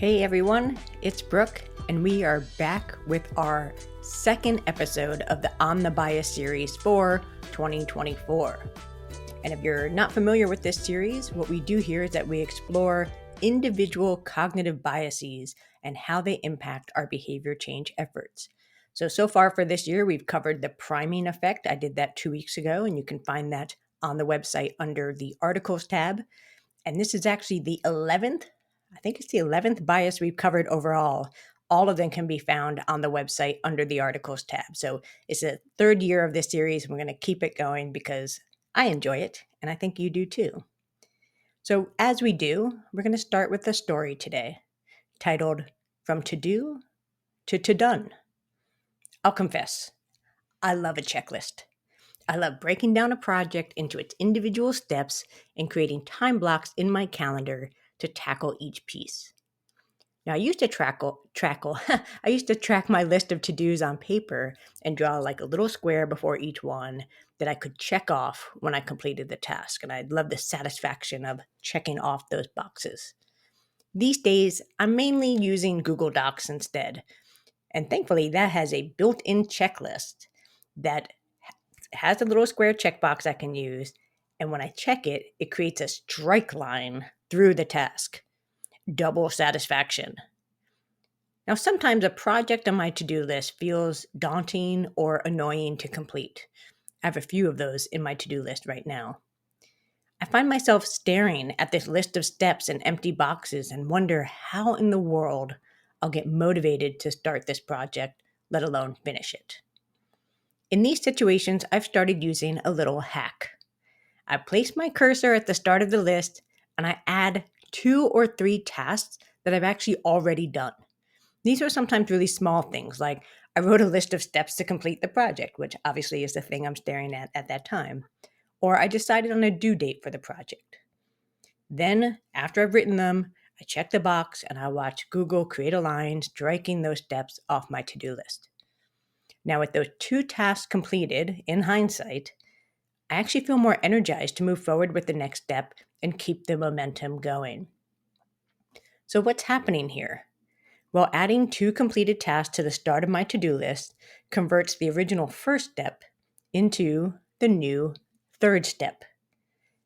Hey everyone, it's Brooke, and we are back with our second episode of the On the Bias series for 2024. And if you're not familiar with this series, what we do here is that we explore individual cognitive biases and how they impact our behavior change efforts. So far for this year, we've covered the priming effect. I did that 2 weeks ago, and you can find that on the website under the articles tab. And this is actually the 11th, I think it's the 11th bias we've covered overall. All of them can be found on the website under the articles tab. So it's the third year of this series. And we're going to keep it going because I enjoy it, and I think you do too. So as we do, we're going to start with a story today titled From To Do to Done. I'll confess, I love a checklist. I love breaking down a project into its individual steps and creating time blocks in my calendar to tackle each piece. Now, I used to I used to track my list of to-dos on paper and draw like a little square before each one that I could check off when I completed the task. And I love the satisfaction of checking off those boxes. These days, I'm mainly using Google Docs instead. And thankfully, that has a built-in checklist that has a little square checkbox I can use. And when I check it, it creates a strike line through the task. Double satisfaction. Now, sometimes a project on my to-do list feels daunting or annoying to complete. I have a few of those in my to-do list right now. I find myself staring at this list of steps and empty boxes and wonder how in the world I'll get motivated to start this project, let alone finish it. In these situations, I've started using a little hack. I place my cursor at the start of the list and I add 2 or 3 tasks that I've actually already done. These are sometimes really small things, like I wrote a list of steps to complete the project, which obviously is the thing I'm staring at that time. Or I decided on a due date for the project. Then, after I've written them, I check the box and I watch Google create a line striking those steps off my to-do list. Now, with those 2 tasks completed, in hindsight, I actually feel more energized to move forward with the next step and keep the momentum going. So what's happening here? Well, adding 2 completed tasks to the start of my to-do list converts the original first step into the new third step.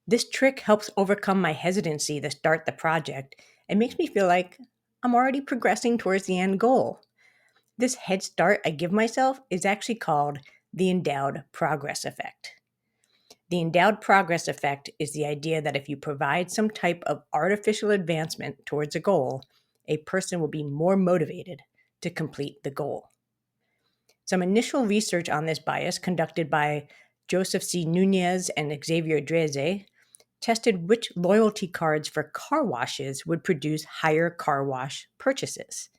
This trick helps overcome my hesitancy to start the project and makes me feel like I'm already progressing towards the end goal. This head start I give myself is actually called the Endowed progress effect. The endowed progress effect is the idea that if you provide some type of artificial advancement towards a goal, a person will be more motivated to complete the goal. Some initial research on this bias conducted by Joseph C. Nunez and Xavier Dreze tested which loyalty cards for car washes would produce higher car wash purchases.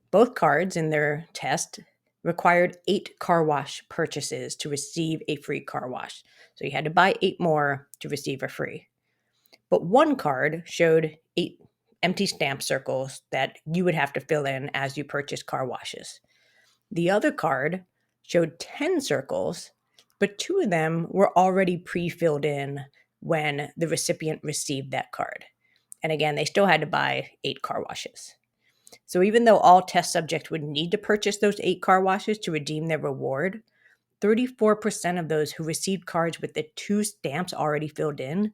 Both cards in their test required 8 car wash purchases to receive a free car wash. So you had to buy 8 more to receive a free. But one card showed 8 empty stamp circles that you would have to fill in as you purchase car washes. The other card showed 10 circles, but 2 of them were already pre-filled in when the recipient received that card. And again, they still had to buy 8 car washes. So even though all test subjects would need to purchase those 8 car washes to redeem their reward, 34% of those who received cards with the 2 stamps already filled in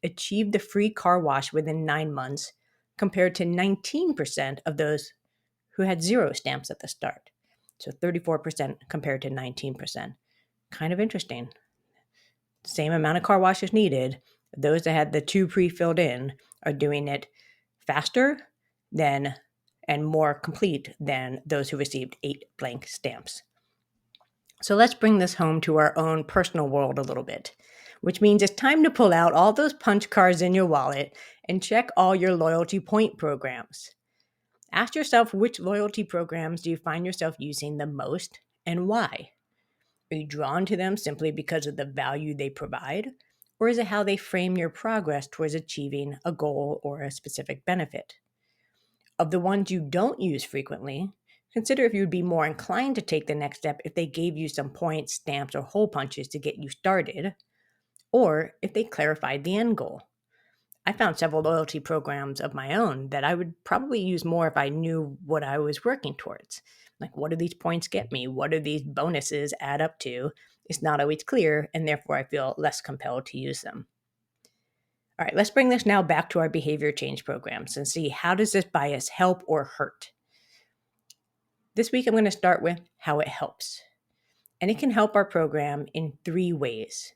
achieved the free car wash within 9 months, compared to 19% of those who had 0 stamps at the start. So 34% compared to 19%. Kind of interesting. Same amount of car washes needed. Those that had the 2 pre-filled in are doing it faster than and more complete than those who received 8 blank stamps. So let's bring this home to our own personal world a little bit, which means it's time to pull out all those punch cards in your wallet and check all your loyalty point programs. Ask yourself, which loyalty programs do you find yourself using the most and why? Are you drawn to them simply because of the value they provide, or is it how they frame your progress towards achieving a goal or a specific benefit? Of the ones you don't use frequently, consider if you would be more inclined to take the next step if they gave you some points, stamps, or hole punches to get you started, or if they clarified the end goal. I found several loyalty programs of my own that I would probably use more if I knew what I was working towards. Like, what do these points get me? What do these bonuses add up to? It's not always clear, and therefore I feel less compelled to use them. All right, let's bring this now back to our behavior change programs and see, how does this bias help or hurt? This week I'm going to start with how it helps. And it can help our program in 3 ways.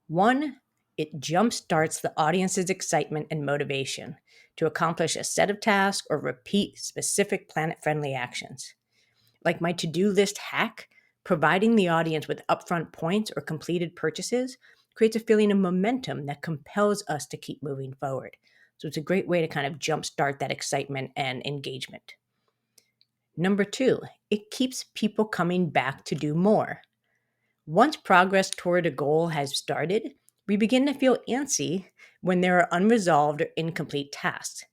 1, it jumpstarts the audience's excitement and motivation to accomplish a set of tasks or repeat specific planet-friendly actions. Like my to-do list hack, providing the audience with upfront points or completed purchases creates a feeling of momentum that compels us to keep moving forward. So it's a great way to kind of jumpstart that excitement and engagement. Number 2, it keeps people coming back to do more. Once progress toward a goal has started, we begin to feel antsy when there are unresolved or incomplete tasks.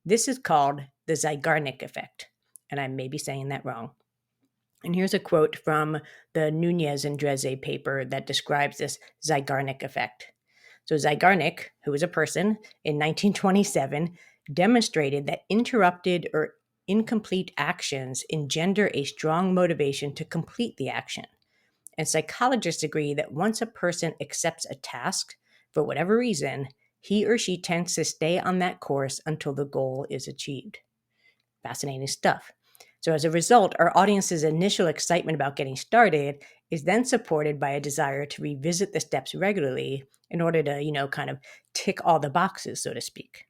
This is called the Zeigarnik effect, and I may be saying that wrong. And here's a quote from the Nunez and Dreze paper that describes this Zeigarnik effect. So Zeigarnik, who was a person in 1927, demonstrated that interrupted or incomplete actions engender a strong motivation to complete the action. And psychologists agree that once a person accepts a task, for whatever reason, he or she tends to stay on that course until the goal is achieved. Fascinating stuff. So as a result, our audience's initial excitement about getting started is then supported by a desire to revisit the steps regularly in order to, kind of tick all the boxes, so to speak.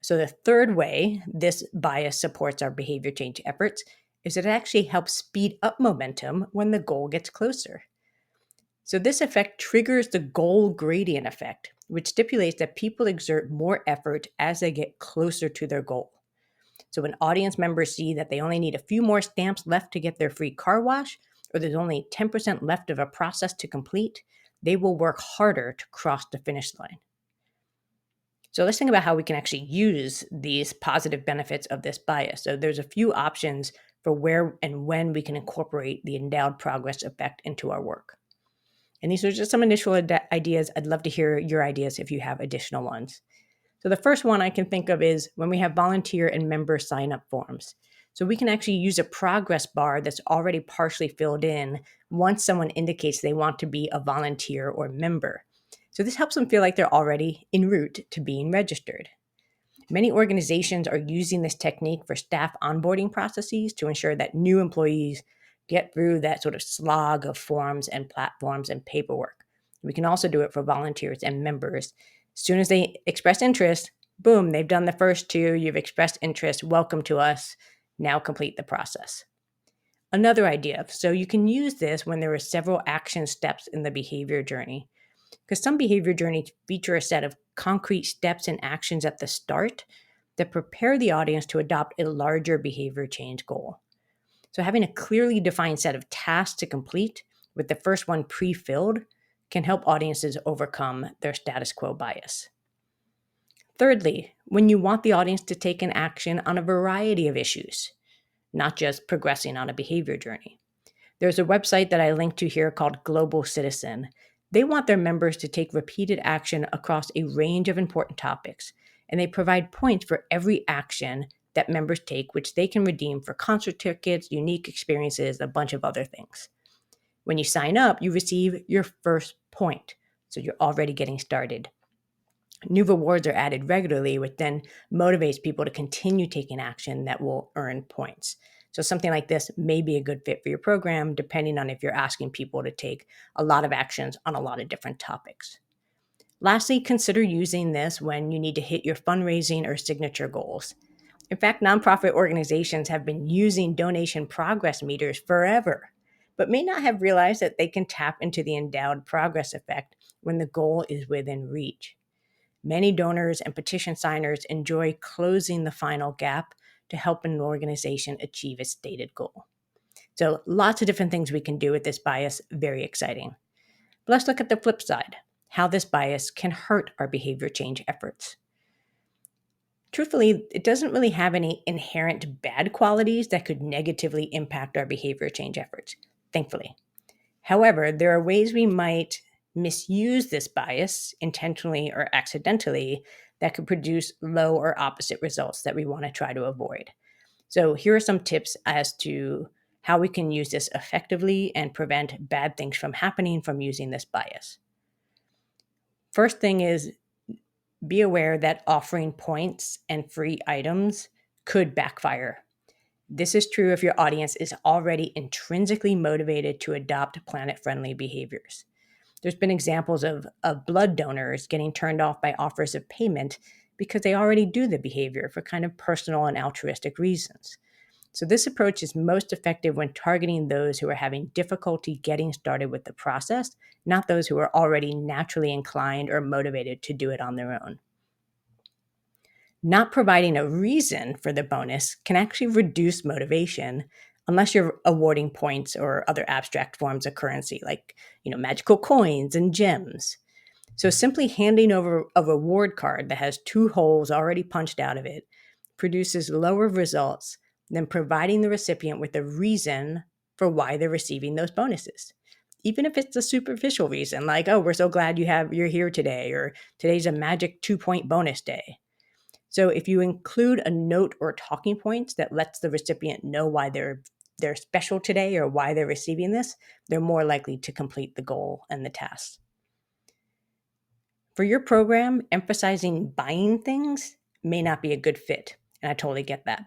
So the third way this bias supports our behavior change efforts is that it actually helps speed up momentum when the goal gets closer. So this effect triggers the goal gradient effect, which stipulates that people exert more effort as they get closer to their goal. So when audience members see that they only need a few more stamps left to get their free car wash, or there's only 10% left of a process to complete, they will work harder to cross the finish line. So let's think about how we can actually use these positive benefits of this bias. So there's a few options for where and when we can incorporate the endowed progress effect into our work. And these are just some initial ideas. I'd love to hear your ideas if you have additional ones. So the first one I can think of is when we have volunteer and member sign-up forms. So we can actually use a progress bar that's already partially filled in once someone indicates they want to be a volunteer or member. So this helps them feel like they're already en route to being registered. Many organizations are using this technique for staff onboarding processes to ensure that new employees get through that sort of slog of forms and platforms and paperwork. We can also do it for volunteers and members. As soon as they express interest, boom, they've done the first 2, you've expressed interest, welcome to us, now complete the process. Another idea, so you can use this when there are several action steps in the behavior journey, because some behavior journeys feature a set of concrete steps and actions at the start that prepare the audience to adopt a larger behavior change goal. So having a clearly defined set of tasks to complete, with the first one pre-filled, can help audiences overcome their status quo bias. Thirdly, when you want the audience to take an action on a variety of issues, not just progressing on a behavior journey. There's a website that I linked to here called Global Citizen. They want their members to take repeated action across a range of important topics, and they provide points for every action that members take, which they can redeem for concert tickets, unique experiences, a bunch of other things. When you sign up, you receive your first point, so you're already getting started. New rewards are added regularly, which then motivates people to continue taking action that will earn points. So something like this may be a good fit for your program, depending on if you're asking people to take a lot of actions on a lot of different topics. Lastly, consider using this when you need to hit your fundraising or signature goals. In fact, nonprofit organizations have been using donation progress meters forever, but may not have realized that they can tap into the endowed progress effect when the goal is within reach. Many donors and petition signers enjoy closing the final gap to help an organization achieve its stated goal. So lots of different things we can do with this bias, very exciting. But let's look at the flip side, how this bias can hurt our behavior change efforts. Truthfully, it doesn't really have any inherent bad qualities that could negatively impact our behavior change efforts, thankfully. However, there are ways we might misuse this bias intentionally or accidentally that could produce low or opposite results that we want to try to avoid. So here are some tips as to how we can use this effectively and prevent bad things from happening from using this bias. First thing is, be aware that offering points and free items could backfire. This is true if your audience is already intrinsically motivated to adopt planet-friendly behaviors. There's been examples of blood donors getting turned off by offers of payment because they already do the behavior for kind of personal and altruistic reasons. So this approach is most effective when targeting those who are having difficulty getting started with the process, not those who are already naturally inclined or motivated to do it on their own. Not providing a reason for the bonus can actually reduce motivation unless you're awarding points or other abstract forms of currency like, magical coins and gems. So simply handing over a reward card that has 2 holes already punched out of it produces lower results than providing the recipient with a reason for why they're receiving those bonuses. Even if it's a superficial reason, like, oh, we're so glad you're here today, or today's a magic 2-point bonus day. So if you include a note or talking points that lets the recipient know why they're special today or why they're receiving this, they're more likely to complete the goal and the task. For your program, emphasizing buying things may not be a good fit, and I totally get that.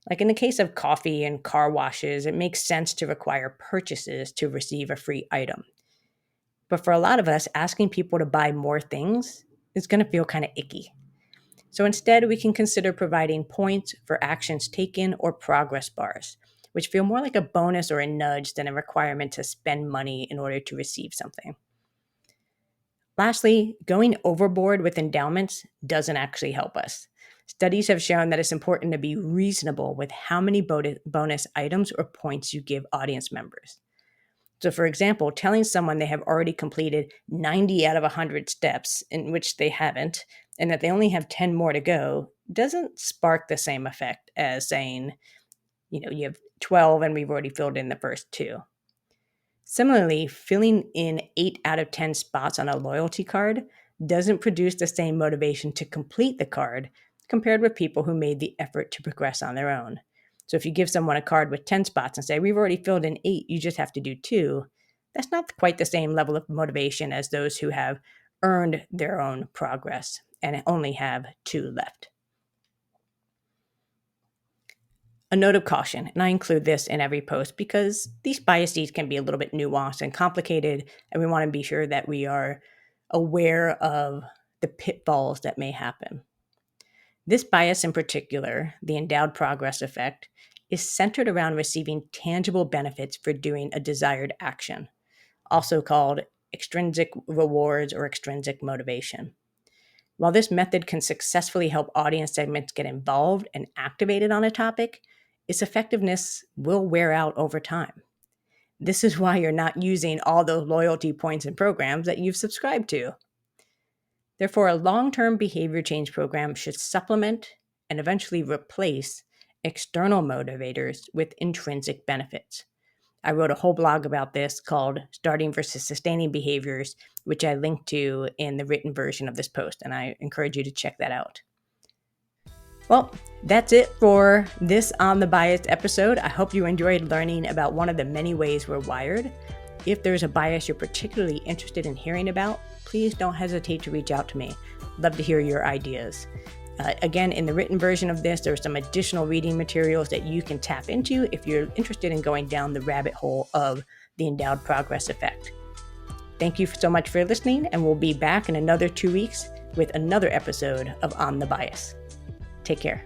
Like in the case of coffee and car washes, it makes sense to require purchases to receive a free item. But for a lot of us, asking people to buy more things is going to feel kind of icky. So instead, we can consider providing points for actions taken or progress bars, which feel more like a bonus or a nudge than a requirement to spend money in order to receive something. Lastly, going overboard with endowments doesn't actually help us. Studies have shown that it's important to be reasonable with how many bonus items or points you give audience members. So for example, telling someone they have already completed 90 out of 100 steps in which they haven't, and that they only have 10 more to go, doesn't spark the same effect as saying, you have 12 and we've already filled in the first 2. Similarly, filling in 8 out of 10 spots on a loyalty card doesn't produce the same motivation to complete the card compared with people who made the effort to progress on their own. So if you give someone a card with 10 spots and say, we've already filled in 8, you just have to do 2, that's not quite the same level of motivation as those who have earned their own progress and only have 2 left. A note of caution, and I include this in every post because these biases can be a little bit nuanced and complicated, and we want to be sure that we are aware of the pitfalls that may happen. This bias in particular, the endowed progress effect, is centered around receiving tangible benefits for doing a desired action, also called extrinsic rewards or extrinsic motivation. While this method can successfully help audience segments get involved and activated on a topic, its effectiveness will wear out over time. This is why you're not using all those loyalty points and programs that you've subscribed to. Therefore, a long-term behavior change program should supplement and eventually replace external motivators with intrinsic benefits. I wrote a whole blog about this called Starting versus Sustaining Behaviors, which I linked to in the written version of this post, and I encourage you to check that out. Well, that's it for this On the Bias episode. I hope you enjoyed learning about one of the many ways we're wired. If there's a bias you're particularly interested in hearing about, please don't hesitate to reach out to me. Love to hear your ideas. Again, in the written version of this, there's some additional reading materials that you can tap into if you're interested in going down the rabbit hole of the endowed progress effect. Thank you so much for listening, and we'll be back in another 2 weeks with another episode of On the Bias. Take care.